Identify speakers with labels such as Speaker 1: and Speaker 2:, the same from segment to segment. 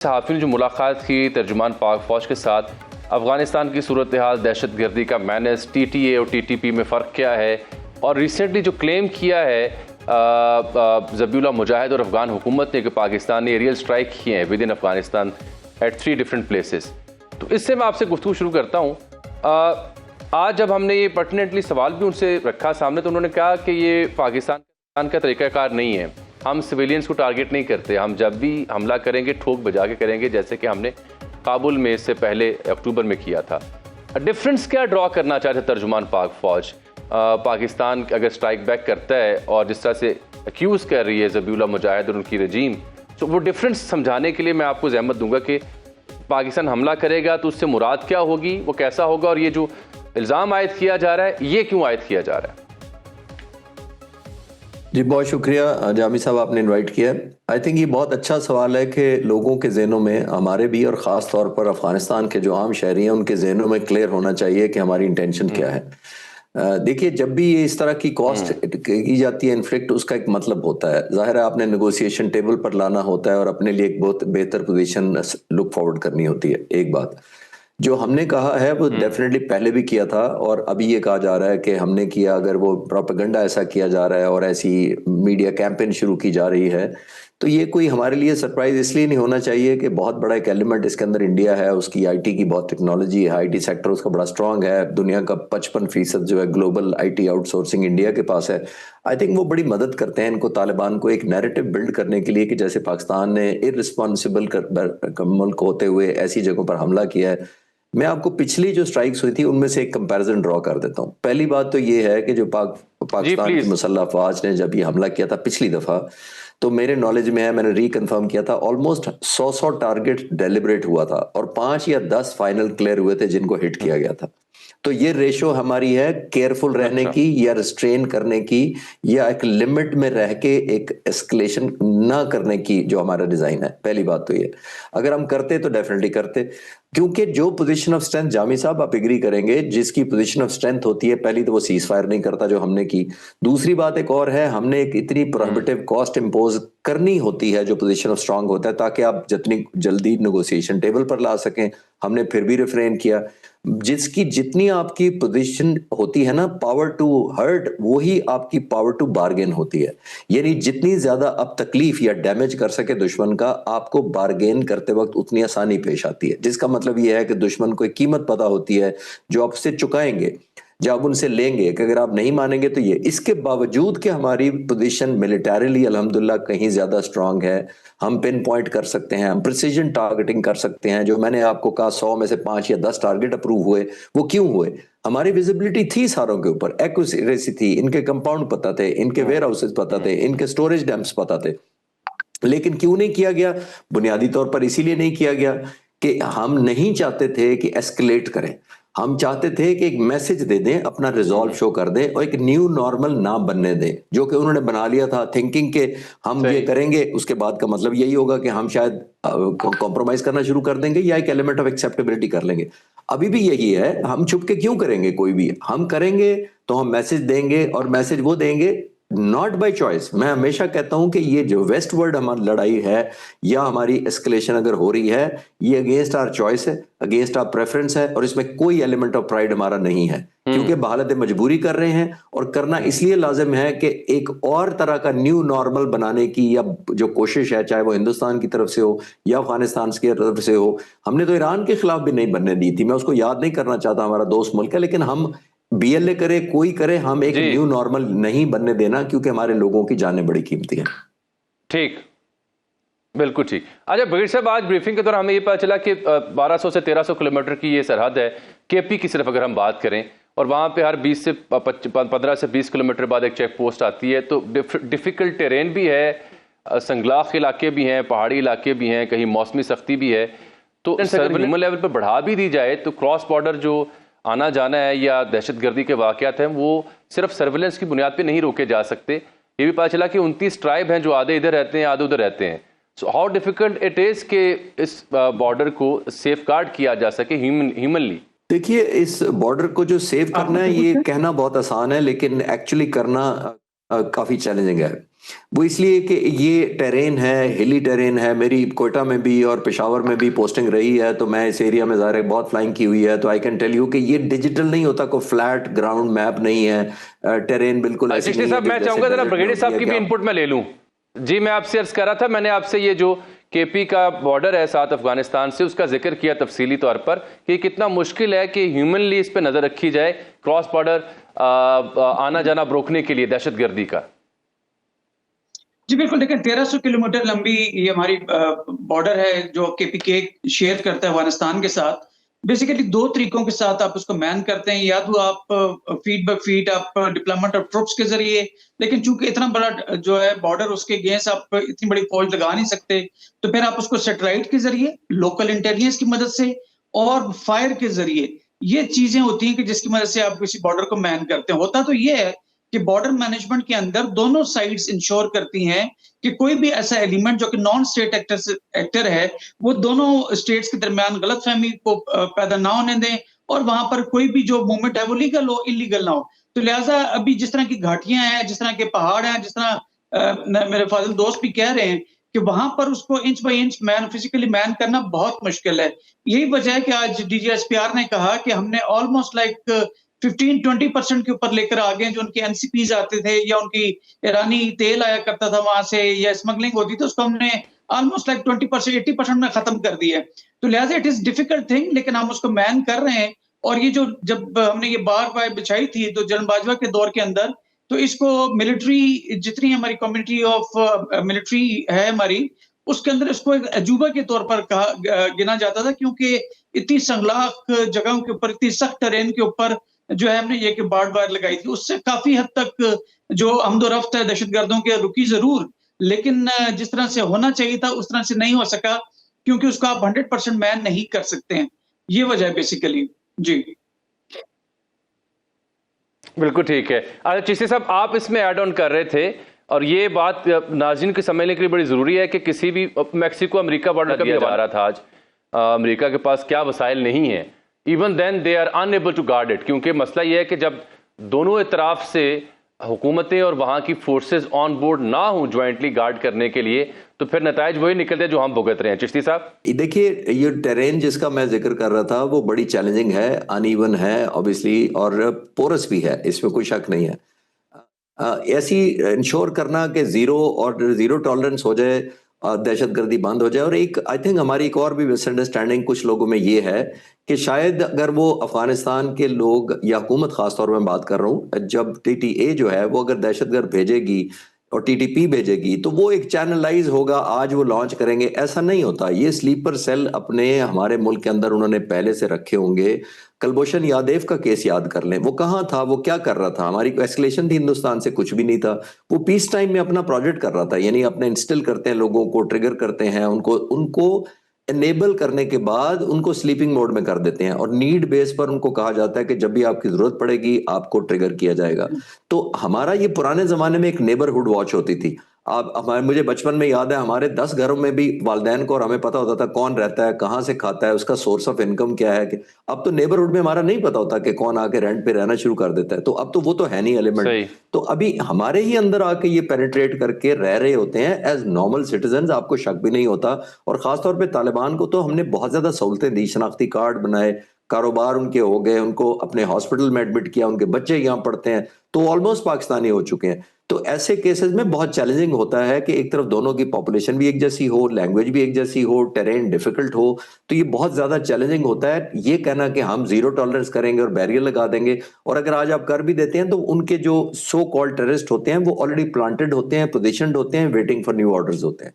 Speaker 1: सहाफ़ी ने जो मुलाकात की तर्जुमान पाक फ़ौज के साथ, अफ़गानिस्तान की सूरत हाल, दहशत गर्दी का मैनेज, TTA और TTP में फ़र्क क्या है, और रिसेंटली जो क्लेम किया है ज़बीहुल्लाह मुजाहिद और अफ़गान हुकूमत ने कि पाकिस्तान ने एरियल स्ट्राइक किए हैं within Afghanistan at 3 different places. तो इससे मैं आपसे गुफ्तगू शुरू करता हूँ। आज जब हमने ये पर्टिनेंटली सवाल भी उनसे रखा सामने, तो उन्होंने कहा कि ये पाकिस्तान का तरीक़ाकार नहीं है, हम सिविलियंस को टारगेट नहीं करते, हम जब भी हमला करेंगे ठोक बजा के करेंगे, जैसे कि हमने काबुल में इससे पहले अक्टूबर में किया था। डिफरेंस क्या ड्रॉ करना चाहते तर्जुमान पाक फ़ौज? पाकिस्तान अगर स्ट्राइक बैक करता है और जिस तरह से एक्यूज़ कर रही है ज़बीहुल्लाह मुजाहिद और उनकी रजीम, तो वो डिफरेंस समझाने के लिए मैं आपको ज़हमत दूंगा कि पाकिस्तान हमला करेगा तो उससे मुराद क्या होगी, वो कैसा होगा, और ये जो इल्ज़ाम आयद किया जा रहा है ये क्यों आयद किया जा रहा है?
Speaker 2: जी बहुत शुक्रिया जामी साहब, आपने इनवाइट किया। आई थिंक ये बहुत अच्छा सवाल है कि लोगों के जहनों में, हमारे भी और ख़ास तौर पर अफ़गानिस्तान के जो आम शहरी हैं उनके जहनों में क्लियर होना चाहिए कि हमारी इंटेंशन क्या है। देखिए, जब भी ये इस तरह की कॉस्ट की जाती है इन्फ्लिक्ट, उसका एक मतलब होता है। ज़ाहिर है आपने नेगोशिएशन टेबल पर लाना होता है और अपने लिए एक बहुत बेहतर पोजीशन लुक फॉरवर्ड करनी होती है। एक बात जो हमने कहा है वो डेफिनेटली पहले भी किया था और अभी ये कहा जा रहा है कि हमने किया। अगर वो प्रोपेगेंडा ऐसा किया जा रहा है और ऐसी मीडिया कैंपेन शुरू की जा रही है, तो ये कोई हमारे लिए सरप्राइज इसलिए नहीं होना चाहिए कि बहुत बड़ा एक एलिमेंट इसके अंदर इंडिया है, उसकी आईटी की बहुत टेक्नोलॉजी है, आईटी सेक्टर उसका बड़ा स्ट्रांग है। दुनिया का 55% जो है ग्लोबल आईटी आउटसोर्सिंग इंडिया के पास है। आई थिंक वो बड़ी मदद करते हैं इनको, तालिबान को एक नैरेटिव बिल्ड करने के लिए कि जैसे पाकिस्तान ने इररिस्पॉन्सिबल मुल्क होते हुए ऐसी जगहों पर हमला किया है। मैं आपको पिछली जो स्ट्राइक्स हुई थी उनमें से एक कंपैरिजन ड्रॉ कर देता हूँ। पहली बात तो ये है कि जो पाकिस्तान की मुसल्लह अफवाज ने जब ये हमला किया था पिछली दफा, तो मेरे नॉलेज में है, मैंने रिकन्फर्म किया था, ऑलमोस्ट 100 टारगेट डेलिब्रेट हुआ था और 5 या 10 फाइनल क्लियर हुए थे जिनको हिट किया गया था। तो ये रेशो हमारी है केयरफुल रहने की या रिस्ट्रेन करने की, या एक लिमिट में रह के एक एस्केलेशन ना करने की, जो हमारा डिजाइन है। पहली बात तो ये, अगर हम करते तो डेफिनेटली करते, क्योंकि जो पोजीशन ऑफ स्ट्रेंथ, जामी साहब आप एग्री करेंगे, जिसकी पोजीशन ऑफ स्ट्रेंथ होती है, पहली तो वो सीज फायर नहीं करता जो हमने की। दूसरी बात एक और है, हमने एक इतनी प्रोहिबिटिव कॉस्ट इंपोज करनी होती है जो पोजीशन ऑफ स्ट्रांग होता है, ताकि आप जितनी जल्दी नेगोशिएशन टेबल पर ला सकें। हमने फिर भी रिफ्रेन किया। जिसकी जितनी आपकी पोजीशन होती है ना पावर टू हर्ट, वही आपकी पावर टू बार्गेन होती है। यानी जितनी ज्यादा आप तकलीफ या डैमेज कर सके दुश्मन का, आपको बार्गेन करते वक्त उतनी आसानी पेश आती है। जिसका मतलब यह है कि दुश्मन को एक कीमत पता होती है जो आपसे चुकाएंगे, जब आप उनसे लेंगे, कि अगर आप नहीं मानेंगे तो ये। इसके बावजूद कि हमारी पोजीशन मिलिटरीली अल्हम्दुलिल्लाह कहीं ज्यादा स्ट्रांग है, हम पिन पॉइंट कर सकते हैं, हम प्रिसीजन टारगेटिंग कर सकते हैं। जो मैंने आपको कहा 100 में से 5 या 10 टारगेट अप्रूव हुए, वो क्यों हुए? हमारी विजिबिलिटी थी सारों के ऊपर, एक्यूरेसी थी, इनके कंपाउंड पता थे, इनके वेयर हाउसेज पता थे, इनके स्टोरेज डैम्स पता थे। लेकिन क्यों नहीं किया गया? बुनियादी तौर पर इसीलिए नहीं किया गया कि हम नहीं चाहते थे कि एस्केलेट करें। हम चाहते थे कि एक मैसेज दे दें, अपना रिजॉल्व शो कर दें और एक न्यू नॉर्मल ना बनने दें, जो कि उन्होंने बना लिया था, थिंकिंग के हम ये करेंगे, उसके बाद का मतलब यही होगा कि हम शायद कॉम्प्रोमाइज करना शुरू कर देंगे या एक एलिमेंट ऑफ एक्सेप्टेबिलिटी कर लेंगे। अभी भी यही है, हम छुप के क्यों करेंगे? कोई भी हम करेंगे तो हम मैसेज देंगे, और मैसेज वो देंगे नॉट बाय चॉइस। मैं हमेशा कहता हूं कि ये जो वेस्ट वर्ल्ड हमारी लड़ाई है या हमारी एस्केलेशन अगर हो रही है, ये अगेंस्ट आवर चॉइस है, अगेंस्ट आवर प्रेफरेंस है, और इसमें कोई एलिमेंट ऑफ प्राइड हमारा नहीं है, क्योंकि बहालत मजबूरी कर रहे हैं। और करना इसलिए लाजिम है कि एक और तरह का न्यू नॉर्मल बनाने की या जो कोशिश है, चाहे वो हिंदुस्तान की तरफ से हो या अफगानिस्तान की तरफ से हो। हमने तो ईरान के खिलाफ भी नहीं बनने दी थी, मैं उसको याद नहीं करना चाहता, हमारा दोस्त मुल्क है, लेकिन हम BLA करे कोई करे, हम एक न्यू नॉर्मल नहीं बनने देना, क्योंकि हमारे लोगों की जानें बड़ी कीमती हैं।
Speaker 1: ठीक, बिल्कुल ठीक। अच्छा बगीर साहब, आज ब्रीफिंग के दौरान हमें ये पता चला कि 1200 से 1300 किलोमीटर की ये सरहद है KP की सिर्फ अगर हम बात करें, और वहाँ पे हर 15 से 20 किलोमीटर बाद एक चेक पोस्ट आती है। तो डिफ़िकल्ट टेरेन भी है, संगलाख इलाके भी हैं, पहाड़ी इलाके भी हैं, कहीं मौसमी सख्ती भी है। तो ह्यूमन लेवल पर बढ़ा भी दी जाए तो क्रॉस बॉर्डर जो आना जाना है या दहशतगर्दी के वाक़यात हैं, वो सिर्फ सर्विलेंस की बुनियाद पे नहीं रोके जा सकते। ये भी पता चला कि 29 ट्राइब हैं जो आधे इधर रहते हैं आधे उधर रहते हैं। So how difficult it is कि इस बॉर्डर को सेफ गार्ड किया जा सके ह्यूमनली।
Speaker 2: देखिए, इस बॉर्डर को जो सेव करना है, ये कहना बहुत आसान है, लेकिन एक्चुअली करना काफी चैलेंजिंग है। वो इसलिए कि ये टेरेन है, हिली टेरेन है। मेरी कोयटा में भी और पेशावर में भी पोस्टिंग रही है, तो मैं इस एरिया में ज़ाहिर है बहुत फ्लाइंग की हुई है, तो आई कैन टेल यू कि ये डिजिटल नहीं होता, कोई फ्लैट ग्राउंड मैप नहीं है। टेरेन बिल्कुल ऐसी
Speaker 1: चिश्ती
Speaker 2: नहीं है
Speaker 1: साहब,
Speaker 2: कि
Speaker 1: मैं
Speaker 2: जैसे
Speaker 1: चाहूंगा जरा
Speaker 2: डेजर्ट में
Speaker 1: ब्रिगेडियर
Speaker 2: होती
Speaker 1: साहब
Speaker 2: है
Speaker 1: की
Speaker 2: कि
Speaker 1: भी
Speaker 2: आप।
Speaker 1: इनपुट मैं ले लूं। जी, मैं आपसे अर्ज कर रहा था, मैंने आपसे ये जो केपी का बॉर्डर है साथ अफगानिस्तान से, उसका जिक्र किया तफसीली तौर पर कि कितना मुश्किल है कि ह्यूमनली इस पर नजर रखी जाए, क्रॉस बॉर्डर आना जाना रोकने के लिए दहशतगर्दी का।
Speaker 3: जी बिल्कुल, देखिए 1300 किलोमीटर लंबी ये हमारी बॉर्डर है जो केपीके शेयर करता है अफगानिस्तान के साथ। बेसिकली 2 तरीकों के साथ आप उसको मैन करते हैं, या तो आप फीट बाय फीट आप डिप्लॉयमेंट ऑफ ट्रूप्स के ज़रिए, लेकिन चूँकि इतना बड़ा जो है बॉर्डर उसके अगेंस्ट आप इतनी बड़ी फ़ौज लगा नहीं सकते, तो फिर आप उसको सैटेलाइट के ज़रिए, लोकल इंटेलिजेंस की मदद से और फायर के ज़रिए, ये चीज़ें होती हैं कि जिसकी मदद से आप किसी बॉर्डर को मैन करते हैं। होता तो ये है कि बॉर्डर मैनेजमेंट के अंदर दोनों साइड्स इंश्योर करती हैं कि कोई भी ऐसा एलिमेंट जो कि नॉन स्टेट एक्टर है, वो दोनों स्टेट्स के दरमियान गलतफहमी को पैदा ना होने दें, और वहां पर कोई भी जो मूवमेंट है वो लीगल हो, इलीगल ना हो। तो लिहाजा अभी जिस तरह की घाटियां हैं, जिस तरह के पहाड़ हैं, जिस तरह मेरे फाजिल दोस्त भी कह रहे हैं कि वहां पर उसको inch by inch man physically man करना बहुत मुश्किल है। यही वजह है कि आज डीजीएसपीआर ने कहा कि हमने ऑलमोस्ट लाइक 15-20% के ऊपर लेकर आ गए, जो उनके एनसीपीज आते थे या उनकी ईरानी तेल आया करता था वहां से, या स्मगलिंग होती थी, उसको हमने ऑलमोस्ट लाइक 20% 80% में खत्म कर दिया है। तो लिहाजा इट इज डिफिकल्ट थिंग, लेकिन हम उसको मैन कर रहे हैं। और ये जो जब हमने ये बार बिछाई थी तो जनरल बाजवा के दौर के अंदर, तो इसको मिलिट्री जितनी हमारी कम्युनिटी ऑफ मिलिट्री है हमारी, उसके अंदर इसको एक अजूबा के तौर पर कहा गिना जाता था, क्योंकि इतनी संगलाख जगहों के ऊपर, इतनी सख्त टेरेन के ऊपर जो है हमने ये कि बाढ़ बार लगाई थी, उससे काफी हद तक जो आमदोरफ्त है दहशतगर्दों के रुकी जरूर, लेकिन जिस तरह से होना चाहिए था उस तरह से नहीं हो सका, क्योंकि उसको आप 100% मैन नहीं कर सकते हैं। ये वजह है बेसिकली। जी
Speaker 1: बिल्कुल ठीक है। अच्छा चिश्ती साहब, आप इसमें ऐड ऑन कर रहे थे, और ये बात नाज़रीन को समझने के लिए बड़ी ज़रूरी है कि किसी भी मैक्सिको अमेरिका बॉर्डर का भी जा रहा था आज, अमेरिका के पास क्या वसाइल नहीं है, even then they are unable to guard it, क्योंकि मसला ये है कि जब दोनों तरफ से हुकूमतें और वहाँ की फोर्सेस ऑन बोर्ड ना हों ज्वाइंटली गार्ड करने के लिए, तो फिर नताइज वही निकलते हैं जो हम भुगत रहे हैं। चिश्ती साहब,
Speaker 2: देखिए, ये टेरेन जिसका मैं जिक्र कर रहा था वो बड़ी चैलेंजिंग है, अनइवन है ऑब्वियसली, और पोरस भी है, इसमें कोई शक नहीं है। ऐसी इंश्योर करना कि जीरो टॉलरेंस हो जाए, दहशतगर्दी बंद हो जाए। और एक आई थिंक हमारी एक और भी मिसअंडरस्टैंडिंग कुछ लोगों में ये है कि शायद अगर वो अफगानिस्तान के लोग या हुकूमत खासतौर में बात कर रहा हूँ, जब टीटीए जो है वो अगर दहशतगर्द भेजेगी और टीटीपी भेजेगी तो वो एक चैनलाइज होगा, आज वो लॉन्च करेंगे, ऐसा नहीं होता। ये स्लीपर सेल अपने हमारे मुल्क के अंदर उन्होंने पहले से रखे होंगे। कलभूषण यादव का केस याद कर लें, वो कहाँ था, वो क्या कर रहा था, हमारी एस्केलेशन थी हिंदुस्तान से, कुछ भी नहीं था। वो पीस टाइम में अपना प्रोजेक्ट कर रहा था, यानी अपने इंस्टिल करते हैं, लोगों को ट्रिगर करते हैं, उनको उनको एनेबल करने के बाद उनको स्लीपिंग मोड में कर देते हैं, और नीड बेस पर उनको कहा जाता है कि जब भी आपकी जरूरत पड़ेगी आपको ट्रिगर किया जाएगा। तो हमारा ये पुराने जमाने में एक नेबरहुड वॉच होती थी। आप हमारे, मुझे बचपन में याद है, हमारे 10 घरों में भी वालिदैन को और हमें पता होता था कौन रहता है, कहाँ से खाता है, उसका सोर्स ऑफ इनकम क्या है। अब तो नेबरहुड में हमारा नहीं पता होता कि कौन आके रेंट पे रहना शुरू कर देता है। तो अब तो वो तो है नहीं एलिमेंट। तो अभी हमारे ही अंदर आके ये पेनिट्रेट करके रह रहे होते हैं एज नॉर्मल सिटीजन, आपको शक भी नहीं होता। और खासतौर पे तालिबान को तो हमने बहुत ज्यादा सहूलतें दी, शनाख्ती कार्ड बनाए, कारोबार उनके हो गए, उनको अपने हॉस्पिटल में एडमिट किया, उनके बच्चे यहाँ पढ़ते हैं, तो ऑलमोस्ट पाकिस्तानी हो चुके हैं। तो ऐसे केसेस में बहुत चैलेंजिंग होता है कि एक तरफ दोनों की पॉपुलेशन भी एक जैसी हो, लैंग्वेज भी एक जैसी हो, टेरेन डिफिकल्ट हो, तो ये बहुत ज्यादा चैलेंजिंग होता है। ये कहना कि हम जीरो टॉलरेंस करेंगे और बैरियर लगा देंगे, और अगर आज आप कर भी देते हैं तो उनके जो सो कॉल्ड टेररिस्ट होते हैं वो ऑलरेडी प्लांटेड होते हैं, पोजिशनड होते हैं, वेटिंग फॉर न्यू ऑर्डर्स होते हैं।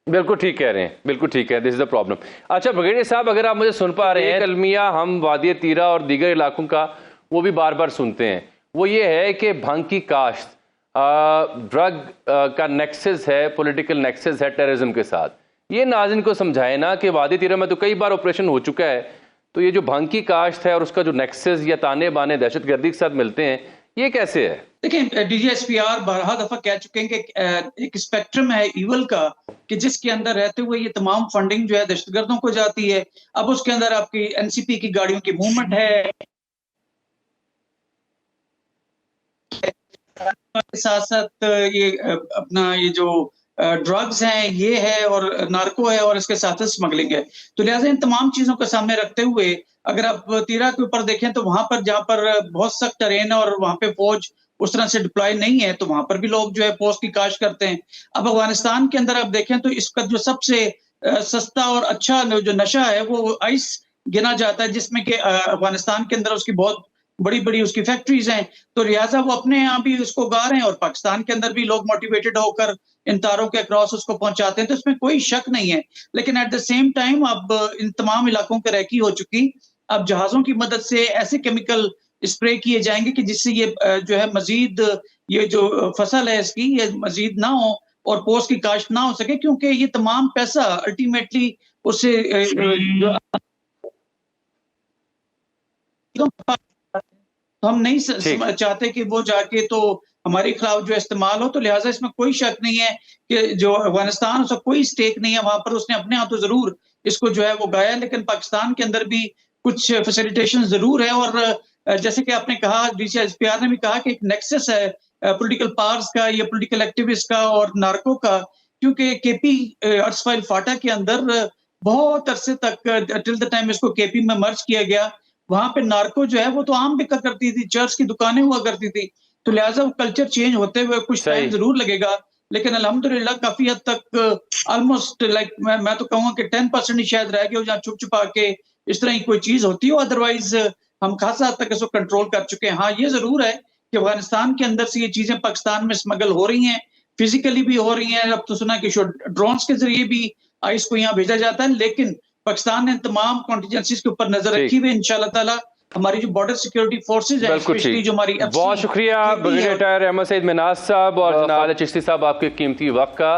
Speaker 1: बिल्कुल ठीक कह रहे हैं, बिल्कुल ठीक है, दिस इज द प्रॉब्लम। अच्छा ब्रिगेडियर साहब, अगर आप मुझे सुन पा रहे हैं, अलमिया हम वादी तीरा और दीगर इलाकों का वो भी बार बार सुनते हैं, वो ये है कि भांग की काश्त ड्रग का नेक्सस है, पॉलिटिकल नेक्सस है टेररिज्म के साथ। ये नाज़रीन को समझाए ना कि वादी तीरा में तो कई बार ऑपरेशन हो चुका है, तो ये जो भांग की काश्त है और उसका जो नेक्सस या ताने बाने दहशतगर्दी के साथ मिलते हैं, ये कैसे है?
Speaker 3: देखिए, डीजीएसपीआर बारहा दफा कह चुके हैं कि एक स्पेक्ट्रम है ईवल का, कि जिसके अंदर रहते हुए ये तमाम फंडिंग जो है दहशतगर्दों को जाती है। अब उसके अंदर आपकी एनसीपी की गाड़ियों की मूवमेंट है, के साथ साथ ये अपना ये जो ड्रग्स हैं ये है और नार्को है और इसके साथ स्मगलिंग है। तो लिहाजा इन तमाम चीजों को सामने रखते हुए अगर आप तीरा के ऊपर देखें तो वहां पर जहां पर बहुत सख्त टरेन है और वहां पे फौज उस तरह से डिप्लॉय नहीं है तो वहां पर भी लोग जो है पोस्ट की काश करते हैं। अब अफगानिस्तान के अंदर आप देखें तो इसका जो सबसे सस्ता और अच्छा जो नशा है वो आइस गिना जाता है, जिसमें कि अफगानिस्तान के अंदर उसकी बहुत बड़ी बड़ी उसकी फैक्ट्रीज हैं। तो लिहाजा वो अपने यहाँ भी उसको गा रहे हैं और पाकिस्तान के अंदर भी लोग मोटिवेटेड होकर इन तारों के अक्रॉस उसको पहुंचाते हैं, तो इसमें कोई शक नहीं है। लेकिन एट द सेम टाइम अब इन तमाम इलाकों की रैकी हो चुकी, अब जहाजों की मदद से ऐसे केमिकल स्प्रे किए जाएंगे कि जिससे ये जो है मजीद ये जो फसल है इसकी ये मजीद ना हो और पोस्ट की काश्त ना हो सके, क्योंकि ये तमाम पैसा अल्टीमेटली उससे जो तो हम नहीं चाहते कि वो जाके तो हमारे खिलाफ जो इस्तेमाल हो। तो लिहाजा इसमें कोई शक नहीं है कि जो अफगानिस्तान उसका कोई स्टेक नहीं है वहां पर, उसने अपने हाथों जरूर इसको जो है वो गाया, लेकिन पाकिस्तान के अंदर भी कुछ फैसिलिटेशन जरूर है। और जैसे कि आपने कहा, DCSPR ने भी कहा कि एक नेक्सस है पॉलिटिकल पावर्स का या पॉलिटिकल एक्टिविस्ट का और नार्को का, क्योंकि KP अर्सफाइल फाटा के अंदर बहुत अरसे तक टिल द टाइम इसको KP में मर्ज किया गया, वहां पे नार्को जो है वो तो आम बिका करती थी, चर्च की दुकानें हुआ करती थी। तो लिहाजा वो कल्चर चेंज होते हुए कुछ टाइम जरूर लगेगा, लेकिन अल्हम्दुलिल्लाह काफी हद तक ऑलमोस्ट लाइक मैं तो कहूँगा कि 10% ही शायद रह गए हो जहाँ छुप छुपा के इस तरह की कोई चीज होती हो, अदरवाइज हम खासा हद तक इसको कंट्रोल कर चुके हैं। हाँ, ये जरूर है कि अफगानिस्तान के अंदर से ये चीजें पाकिस्तान में स्मगल हो रही हैं, फिजिकली भी हो रही हैं। अब तो सुना कि ड्रोन्स के जरिए भी आइस को यहाँ भेजा जाता है, लेकिन पाकिस्तान ने तमाम कॉन्टिजेंसीज के ऊपर नजर रखी हुई इंशाल्लाह ताला हमारी जो बॉर्डर सिक्योरिटी फोर्सेज है, स्पेशली जो हमारी
Speaker 1: बहुत शुक्रिया ब्रिगेडियर अहमद सईद मिन्हाज साहब और जनाब चिश्ती साहब आपके कीमती वक्त का।